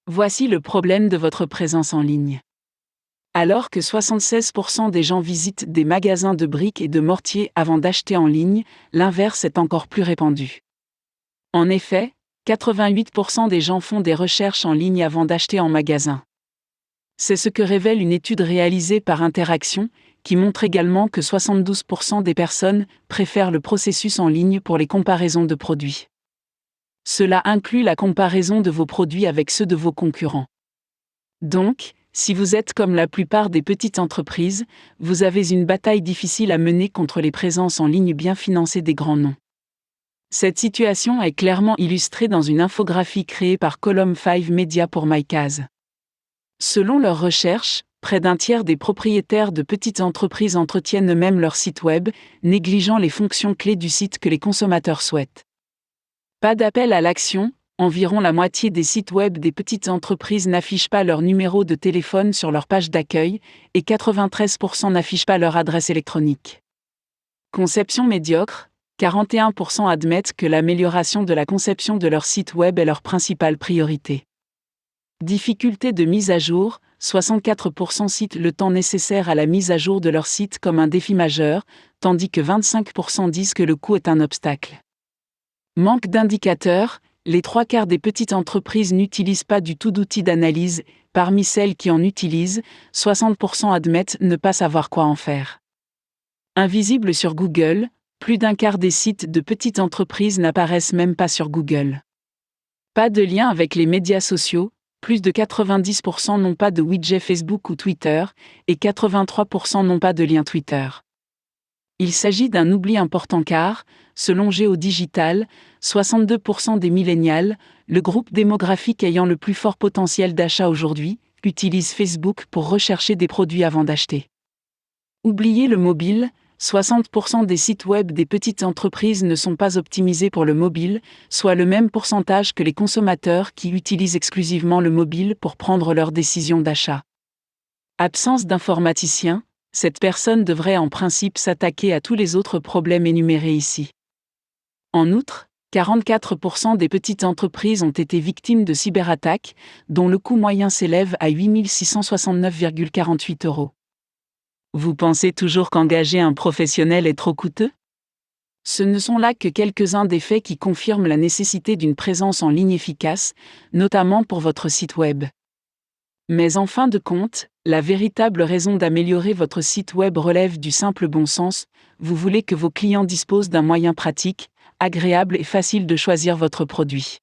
Voici le problème de votre présence en ligne. Alors que 76% des gens visitent des magasins de briques et de mortier avant d'acheter en ligne, l'inverse est encore plus répandu. En effet, 88% des gens font des recherches en ligne avant d'acheter en magasin. C'est ce que révèle une étude réalisée par Interaction, qui montre également que 72% des personnes préfèrent le processus en ligne pour les comparaisons de produits. Cela inclut la comparaison de vos produits avec ceux de vos concurrents. Donc, si vous êtes comme la plupart des petites entreprises, vous avez une bataille difficile à mener contre les présences en ligne bien financées des grands noms. Cette situation est clairement illustrée dans une infographie créée par Column 5 Media pour MyCase. Selon leurs recherches, près d'un tiers des propriétaires de petites entreprises entretiennent eux-mêmes leur site web, négligeant les fonctions clés du site que les consommateurs souhaitent. Pas d'appel à l'action, environ la moitié des sites web des petites entreprises n'affichent pas leur numéro de téléphone sur leur page d'accueil, et 93% n'affichent pas leur adresse électronique. Conception médiocre, 41% admettent que l'amélioration de la conception de leur site web est leur principale priorité. Difficulté de mise à jour, 64% citent le temps nécessaire à la mise à jour de leur site comme un défi majeur, tandis que 25% disent que le coût est un obstacle. Manque d'indicateurs, les 3/4 des petites entreprises n'utilisent pas du tout d'outils d'analyse, parmi celles qui en utilisent, 60% admettent ne pas savoir quoi en faire. Invisible sur Google, plus d'un quart des sites de petites entreprises n'apparaissent même pas sur Google. Pas de lien avec les médias sociaux, plus de 90% n'ont pas de widget Facebook ou Twitter, et 83% n'ont pas de lien Twitter. Il s'agit d'un oubli important car, selon GeoDigital, 62% des millénials, le groupe démographique ayant le plus fort potentiel d'achat aujourd'hui, utilisent Facebook pour rechercher des produits avant d'acheter. Oubliez le mobile, 60% des sites web des petites entreprises ne sont pas optimisés pour le mobile, soit le même pourcentage que les consommateurs qui utilisent exclusivement le mobile pour prendre leurs décisions d'achat. Absence d'informaticien, cette personne devrait en principe s'attaquer à tous les autres problèmes énumérés ici. En outre, 44% des petites entreprises ont été victimes de cyberattaques, dont le coût moyen s'élève à 8 669,48 €. Vous pensez toujours qu'engager un professionnel est trop coûteux ? Ce ne sont là que quelques-uns des faits qui confirment la nécessité d'une présence en ligne efficace, notamment pour votre site web. Mais en fin de compte, la véritable raison d'améliorer votre site web relève du simple bon sens, vous voulez que vos clients disposent d'un moyen pratique, agréable et facile de choisir votre produit.